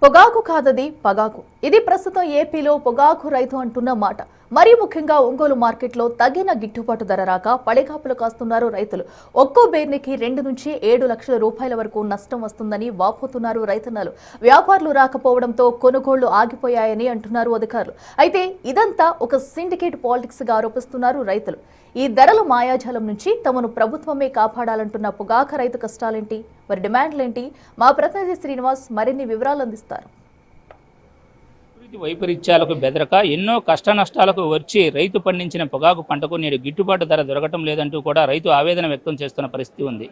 పొగాకు కాదది పగాకు. ఇది ప్రస్తుతం ఏపీలో పొగాకు రైతు అంటున్న మాట. మరీ ముఖ్యంగా ఒంగోలు మార్కెట్లో తగిన గిట్టుబాటు ధర రాక పడిగాపులు కాస్తున్నారు రైతులు. ఒక్కో బేర్నికి 2 నుంచి 7 లక్షల రూపాయల వరకు నష్టం వస్తుందని వాపోతున్నారు రైతన్నలు. వ్యాపారులు రాకపోవడంతో కొనుగోళ్లు ఆగిపోయాయని అంటున్నారు అధికారులు. అయితే ఇదంతా ఒక సిండికేట్ పాలిటిక్స్ గా ఆరోపిస్తున్నారు రైతులు. ఈ ధరల మాయాజాలం నుంచి తమను ప్రభుత్వమే కాపాడాలంటున్న పొగాకు రైతు కష్టాలేంటి, వారి డిమాండ్లేంటి? మా ప్రతినిధి శ్రీనివాస్ మరిన్ని వివరాలు అందిస్తారు. వైపరీత్యాలకు బెదరక ఎన్నో కష్ట నష్టాలకు వచ్చి రైతు పండించిన పొగాకు పంటకు నేడు గిట్టుబాటు ధర దొరకటం లేదంటూ కూడా రైతు ఆవేదన వ్యక్తం చేస్తున్న పరిస్థితి ఉంది.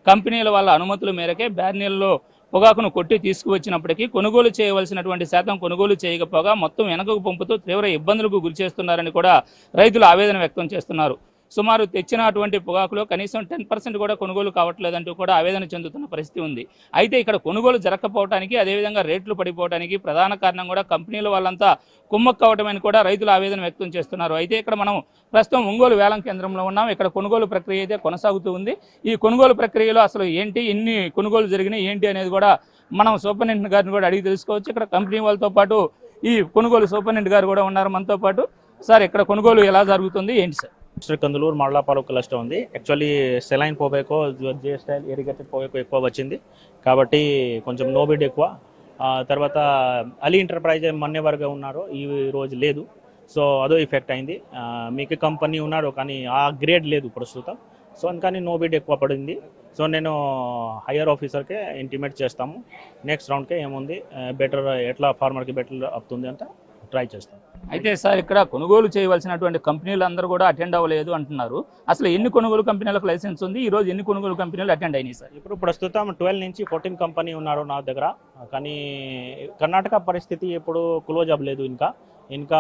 కంపెనీల వాళ్ళ అనుమతుల మేరకే బ్యార్నీల్లో పొగాకును కొట్టి తీసుకువచ్చినప్పటికీ కొనుగోలు చేయవలసినటువంటి శాతం కొనుగోలు చేయకపోగా మొత్తం వెనకకు పంపుతూ తీవ్ర ఇబ్బందులకు గురిచేస్తున్నారని కూడా రైతులు ఆవేదన వ్యక్తం చేస్తున్నారు. సుమారు తెచ్చినటువంటి పొగాకులో కనీసం 10% కూడా కొనుగోలు కావట్లేదంటూ కూడా ఆవేదన చెందుతున్న పరిస్థితి ఉంది. అయితే ఇక్కడ కొనుగోలు జరగకపోవడానికి, అదేవిధంగా రేట్లు పడిపోవడానికి ప్రధాన కారణం కూడా కంపెనీల వాళ్ళంతా కుమ్మక్కవటమని కూడా రైతులు ఆవేదన వ్యక్తం చేస్తున్నారు. అయితే ఇక్కడ మనం ప్రస్తుతం ఒంగోలు వేలం కేంద్రంలో ఉన్నాం. ఇక్కడ కొనుగోలు ప్రక్రియ అయితే కొనసాగుతూ ఉంది. ఈ కొనుగోలు ప్రక్రియలో అసలు ఏంటి, ఎన్ని కొనుగోలు జరిగినాయి ఏంటి అనేది కూడా మనం సూపరింటెండెంట్ గారిని కూడా అడిగి తెలుసుకోవచ్చు. ఇక్కడ కంపెనీ వాళ్ళతో పాటు ఈ కొనుగోలు సూపరింటెండెంట్ గారు కూడా ఉన్నారు మనతో పాటు. సార్, ఇక్కడ కొనుగోలు ఎలా జరుగుతుంది ఏంటి సార్? కందులూరు మళ్ళాపాలు క్లస్టర్ ఉంది. యాక్చువల్లీ సెలైన్ పోబేకో జిఎస్టైల్ ఇరిగేటెడ్ పోబేకో ఎక్కువ వచ్చింది కాబట్టి కొంచెం నో బిడ్ ఎక్కువ. తర్వాత అలీ ఎంటర్ప్రైజ్ మొన్నే వరకు ఉన్నారు, ఈ రోజు లేదు. సో అదో ఎఫెక్ట్ అయింది. మీకు కంపెనీ ఉన్నారు కానీ ఆ గ్రేడ్ లేదు ప్రస్తుతం. సో అందుకని నో బిడ్ ఎక్కువ పడింది. సో నేను హయ్యర్ ఆఫీసర్కే ఇంటిమేట్ చేస్తాము. నెక్స్ట్ రౌండ్కే ఏముంది బెటర్, ఎట్లా ఫార్మర్కి బెటర్ అవుతుంది అంటే ట్రై చేస్తాం. అయితే సార్, ఇక్కడ కొనుగోలు చేయవలసినటువంటి కంపెనీలు అందరూ కూడా అటెండ్ అవ్వలేదు అంటున్నారు. అసలు ఎన్ని కొనుగోలు కంపెనీలకు లైసెన్స్ ఉంది? ఈ రోజు ఎన్ని కొనుగోలు కంపెనీలు అటెండ్ అయినాయి సార్? ఇప్పుడు ప్రస్తుతం 12 నుంచి 14 కంపెనీ ఉన్నారు నా దగ్గర. కానీ కర్ణాటక పరిస్థితి ఇప్పుడు క్లోజ్ అవ్వలేదు. ఇంకా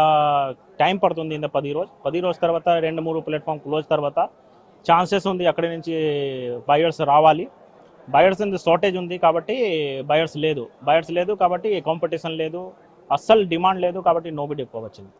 టైం పడుతుంది. 10 రోజు తర్వాత 2-3 ప్లాట్ఫామ్ క్లోజ్ తర్వాత ఛాన్సెస్ ఉంది అక్కడి నుంచి బయర్స్ రావాలి. బయర్స్ షార్టేజ్ ఉంది కాబట్టి బయర్స్ లేదు కాబట్టి కాంపిటీషన్ లేదు, అస్సలు డిమాండ్ లేదు కాబట్టి నో బిడ్ ఎక్కువ వచ్చింది.